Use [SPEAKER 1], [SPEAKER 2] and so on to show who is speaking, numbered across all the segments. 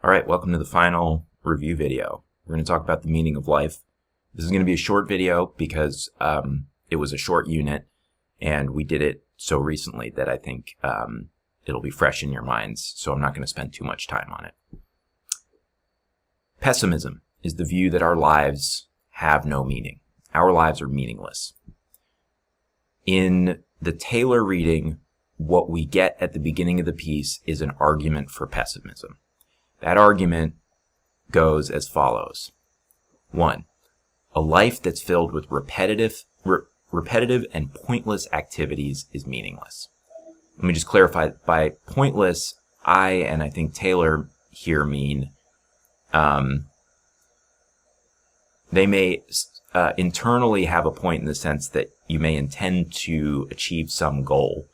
[SPEAKER 1] All right, welcome to the final review video. We're going to talk about the meaning of life. This is going to be a short video because it was a short unit and we did it so recently that I think it'll be fresh in your minds, so I'm not going to spend too much time on it. Pessimism is the view that our lives have no meaning. Our lives are meaningless. In the Taylor reading, what we get at the beginning of the piece is an argument for pessimism. That argument goes as follows. 1. A life that's filled with repetitive and pointless activities is meaningless. Let me just clarify. By pointless, I think Taylor here mean they may internally have a point in the sense that you may intend to achieve some goal,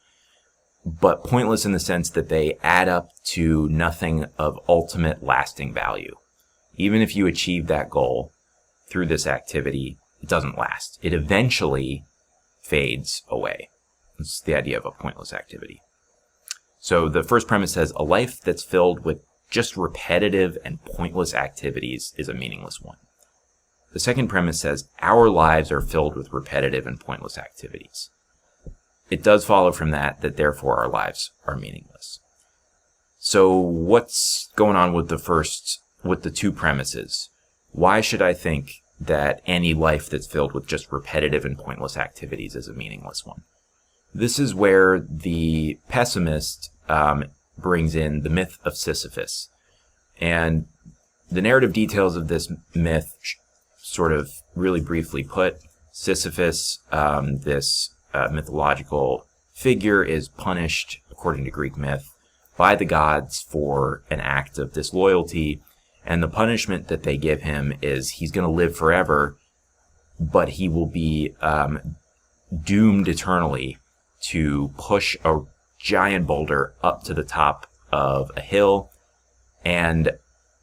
[SPEAKER 1] but pointless in the sense that they add up to nothing of ultimate lasting value. Even if you achieve that goal through this activity, it doesn't last. It eventually fades away. That's the idea of a pointless activity. So the first premise says, a life that's filled with just repetitive and pointless activities is a meaningless one. The second premise says, our lives are filled with repetitive and pointless activities. It does follow from that therefore our lives are meaningless. So what's going on with the two premises? Why should I think that any life that's filled with just repetitive and pointless activities is a meaningless one? This is where the pessimist brings in the myth of Sisyphus. And the narrative details of this myth, sort of really briefly put, Sisyphus, this mythological figure, is punished, according to Greek myth, by the gods for an act of disloyalty, and the punishment that they give him is he's going to live forever, but he will be doomed eternally to push a giant boulder up to the top of a hill, and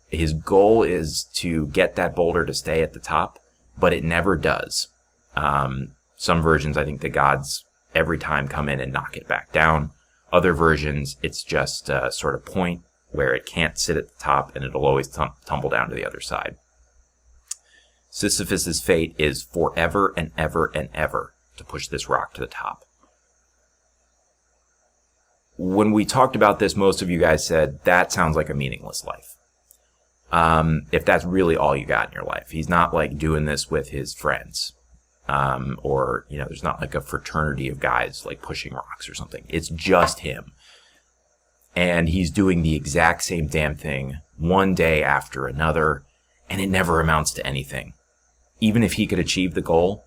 [SPEAKER 1] his goal is to get that boulder to stay at the top, but it never does. Some versions, I think the gods every time come in and knock it back down. Other versions, it's just a sort of point where it can't sit at the top and it'll always tumble down to the other side. Sisyphus's fate is forever and ever and ever to push this rock to the top. When we talked about this, most of you guys said, that sounds like a meaningless life. If that's really all you got in your life. He's not like doing this with his friends. Or, there's not like a fraternity of guys like pushing rocks or something. It's just him. And he's doing the exact same damn thing one day after another, and it never amounts to anything. Even if he could achieve the goal,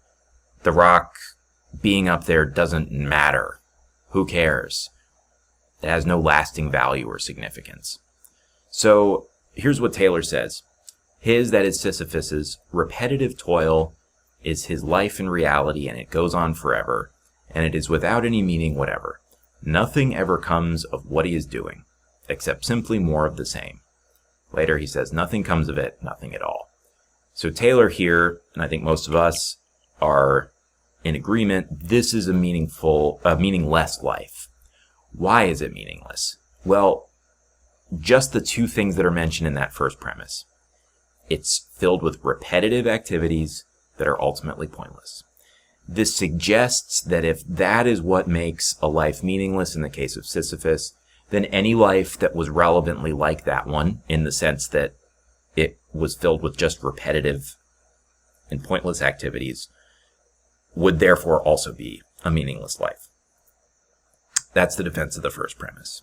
[SPEAKER 1] the rock being up there doesn't matter. Who cares? It has no lasting value or significance. So here's what Taylor says. That is Sisyphus's, repetitive toil is his life in reality, and it goes on forever, and it is without any meaning whatever. Nothing ever comes of what he is doing, except simply more of the same. Later he says, nothing comes of it, nothing at all. So Taylor here, and I think most of us are in agreement, this is a meaningless life. Why is it meaningless? Well, just the two things that are mentioned in that first premise. It's filled with repetitive activities that are ultimately pointless. This suggests that if that is what makes a life meaningless in the case of Sisyphus, then any life that was relevantly like that one, in the sense that it was filled with just repetitive and pointless activities, would therefore also be a meaningless life. That's the defense of the first premise.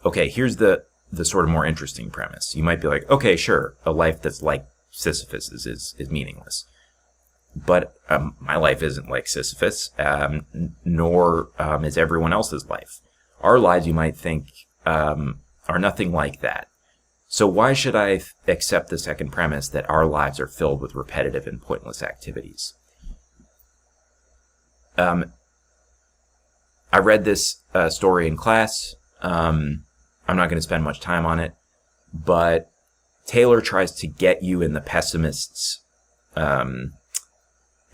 [SPEAKER 1] Okay, here's the sort of more interesting premise. You might be like, okay, sure, a life that's like Sisyphus's is meaningless. But my life isn't like Sisyphus, nor is everyone else's life. Our lives, you might think, are nothing like that. So why should I accept the second premise that our lives are filled with repetitive and pointless activities? I read this story in class. I'm not going to spend much time on it, but Taylor tries to get you in the pessimist's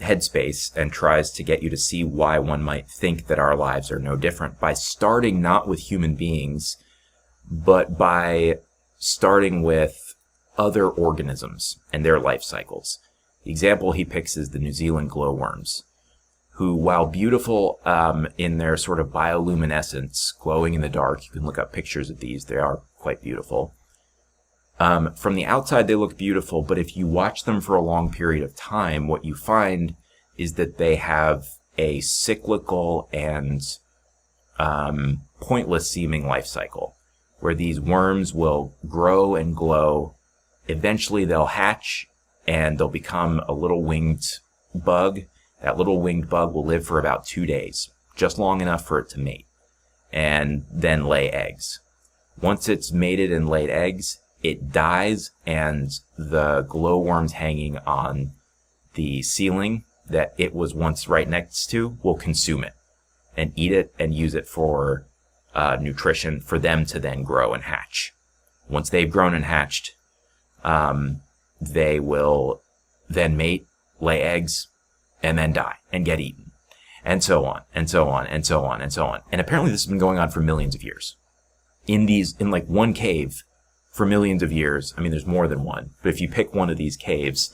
[SPEAKER 1] headspace and tries to get you to see why one might think that our lives are no different by starting not with human beings, but by starting with other organisms and their life cycles. The example he picks is the New Zealand glowworms, who, while beautiful in their sort of bioluminescence, glowing in the dark, you can look up pictures of these, they are quite beautiful. From the outside, they look beautiful, but if you watch them for a long period of time, what you find is that they have a cyclical and pointless seeming life cycle, where these worms will grow and glow. Eventually, they'll hatch, and they'll become a little winged bug. That little winged bug will live for about 2 days, just long enough for it to mate, and then lay eggs. Once it's mated and laid eggs, it dies, and the glowworms hanging on the ceiling that it was once right next to will consume it and eat it and use it for nutrition for them to then grow and hatch. Once they've grown and hatched, they will then mate, lay eggs, and then die and get eaten, and so on, and so on, and so on, and so on. And apparently this has been going on for millions of years. In like one cave for millions of years. I mean, there's more than one, but if you pick one of these caves,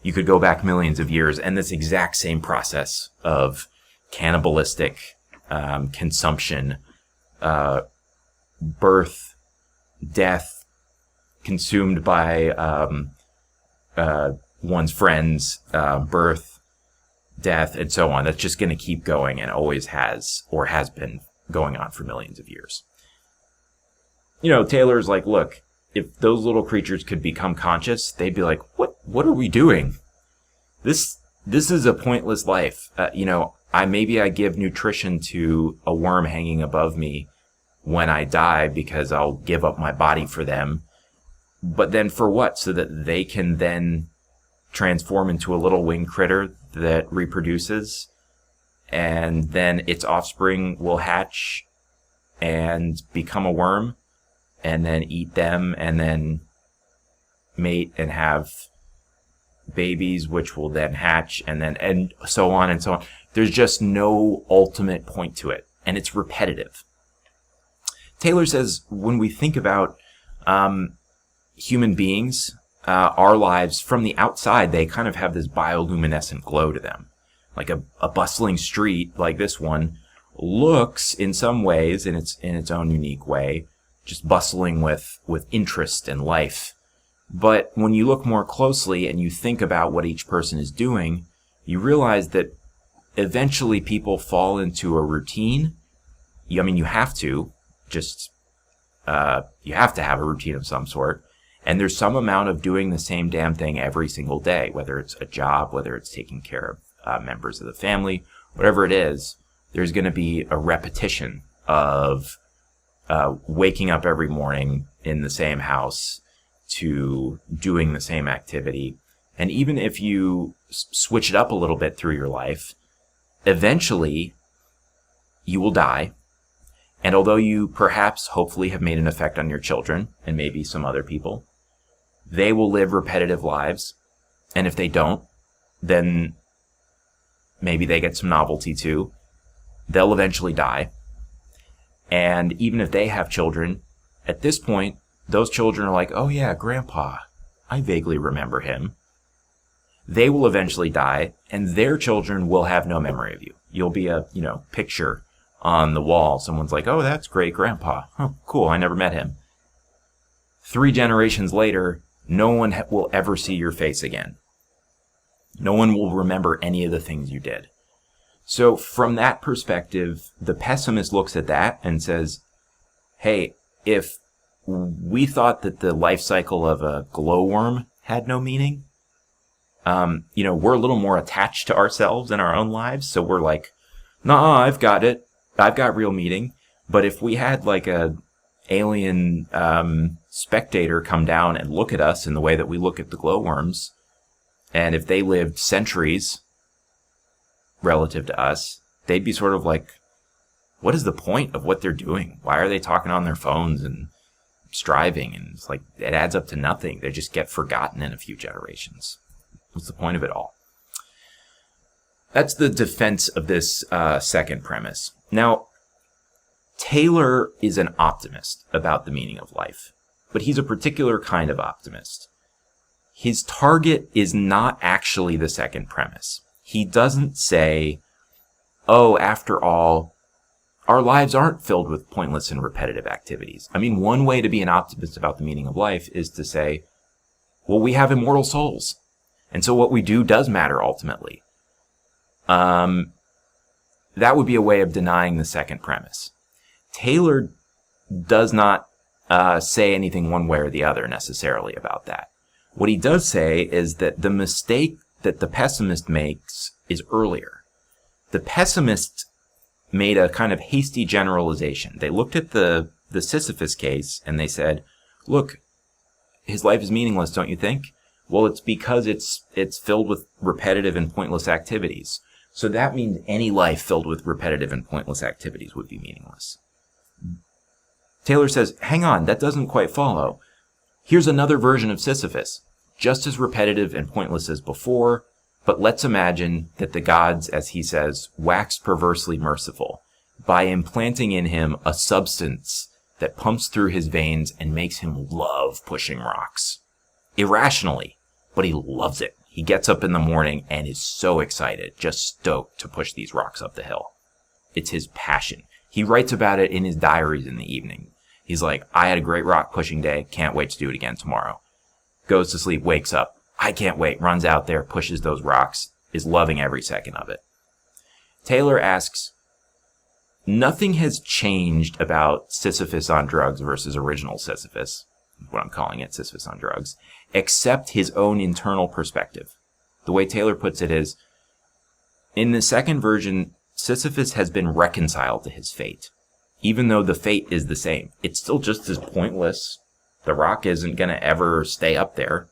[SPEAKER 1] you could go back millions of years, and this exact same process of cannibalistic consumption, birth, death, consumed by one's friends, birth, death, and so on. That's just going to keep going, and always has, or has been going on for millions of years. You know, Taylor's like, look, if those little creatures could become conscious, they'd be like, what are we doing? This is a pointless life. Maybe I give nutrition to a worm hanging above me when I die because I'll give up my body for them. But then for what? So that they can then transform into a little winged critter that reproduces, and then its offspring will hatch and become a worm, and then eat them, and then mate and have babies, which will then hatch, and so on and so on. There's just no ultimate point to it, and it's repetitive. Taylor says when we think about human beings, our lives from the outside, they kind of have this bioluminescent glow to them. Like a bustling street like this one looks in some ways, in its own unique way, just bustling with interest and life. But when you look more closely and you think about what each person is doing, you realize that eventually people fall into a routine. You have to have a routine of some sort. And there's some amount of doing the same damn thing every single day, whether it's a job, whether it's taking care of members of the family, whatever it is. There's going to be a repetition of waking up every morning in the same house to doing the same activity. And even if you switch it up a little bit through your life, eventually you will die. And although you perhaps, hopefully, have made an effect on your children and maybe some other people, they will live repetitive lives. And if they don't, then maybe they get some novelty too. They'll eventually die. And even if they have children, at this point, those children are like, oh yeah, Grandpa, I vaguely remember him. They will eventually die, and their children will have no memory of you. You'll be a, picture on the wall. Someone's like, oh, that's great grandpa. Huh, cool, I never met him. 3 generations later, no one will ever see your face again. No one will remember any of the things you did. So from that perspective, the pessimist looks at that and says, hey, if we thought that the life cycle of a glowworm had no meaning, we're a little more attached to ourselves and our own lives. So we're like, nah, I've got it. I've got real meaning. But if we had like a alien spectator come down and look at us in the way that we look at the glowworms, and if they lived centuries relative to us, they'd be sort of like, what is the point of what they're doing? Why are they talking on their phones and striving? And it's like, it adds up to nothing. They just get forgotten in a few generations. What's the point of it all? That's the defense of this second premise. Now, Taylor is an optimist about the meaning of life. but he's a particular kind of optimist. His target is not actually the second premise. He doesn't say, oh, after all, our lives aren't filled with pointless and repetitive activities. I mean, one way to be an optimist about the meaning of life is to say, well, we have immortal souls. And so what we do does matter ultimately. That would be a way of denying the second premise. Taylor does not say anything one way or the other necessarily about that. What he does say is that the mistake that the pessimist makes is earlier. The pessimist made a kind of hasty generalization. They looked at the Sisyphus case and they said, look, his life is meaningless, don't you think? Well, it's because it's filled with repetitive and pointless activities. So that means any life filled with repetitive and pointless activities would be meaningless. Taylor says, hang on, that doesn't quite follow. Here's another version of Sisyphus, just as repetitive and pointless as before, but let's imagine that the gods, as he says, wax perversely merciful by implanting in him a substance that pumps through his veins and makes him love pushing rocks. Irrationally, but he loves it. He gets up in the morning and is so excited, just stoked to push these rocks up the hill. It's his passion. He writes about it in his diaries in the evening. He's like, I had a great rock pushing day, can't wait to do it again tomorrow. Goes to sleep, wakes up, I can't wait, runs out there, pushes those rocks, is loving every second of it. Taylor asks, nothing has changed about Sisyphus on drugs versus original Sisyphus, what I'm calling it, Sisyphus on drugs, except his own internal perspective. The way Taylor puts it is, in the second version, Sisyphus has been reconciled to his fate. Even though the fate is the same, it's still just as pointless. The rock isn't going to ever stay up there.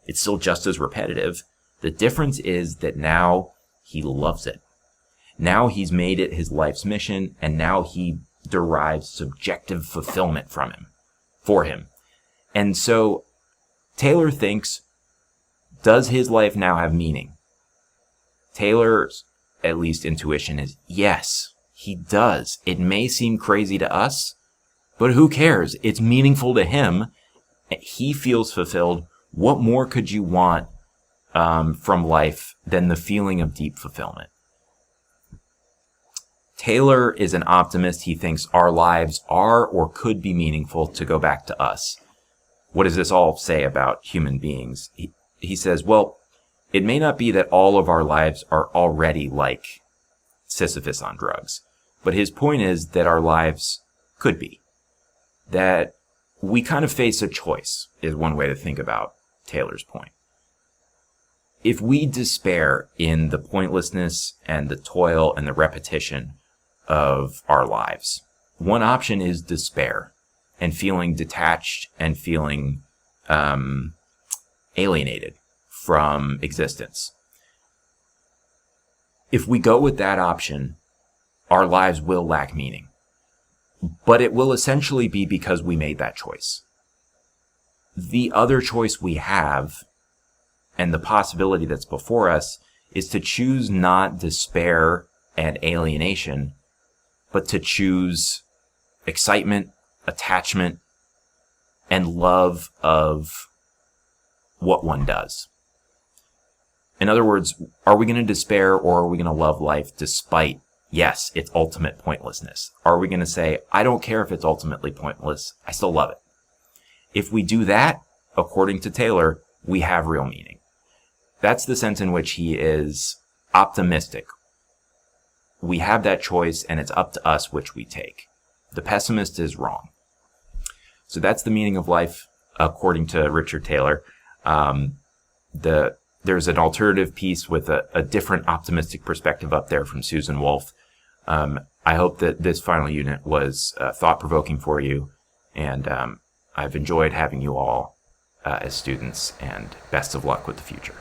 [SPEAKER 1] It's still just as repetitive. The difference is that now he loves it. Now he's made it his life's mission, and now he derives subjective fulfillment for him. And so Taylor thinks, does his life now have meaning? Taylor's, at least, intuition is yes. He does. It may seem crazy to us, but who cares? It's meaningful to him. He feels fulfilled. What more could you want from life than the feeling of deep fulfillment? Taylor is an optimist. He thinks our lives are or could be meaningful, to go back to us. What does this all say about human beings? He says, well, it may not be that all of our lives are already like Sisyphus on drugs. But his point is that our lives could be. That we kind of face a choice, is one way to think about Taylor's point. If we despair in the pointlessness and the toil and the repetition of our lives, one option is despair and feeling detached and feeling alienated from existence. If we go with that option, our lives will lack meaning. But it will essentially be because we made that choice. The other choice we have, and the possibility that's before us, is to choose not despair and alienation, but to choose excitement, attachment, and love of what one does. In other words, are we going to despair, or are we going to love life despite, yes, its ultimate pointlessness? Are we going to say, I don't care if it's ultimately pointless, I still love it? If we do that, according to Taylor, we have real meaning. That's the sense in which he is optimistic. We have that choice, and it's up to us which we take. The pessimist is wrong. So that's the meaning of life, according to Richard Taylor. There's an alternative piece with a different optimistic perspective up there from Susan Wolf. I hope that this final unit was thought-provoking for you, and I've enjoyed having you all as students, and best of luck with the future.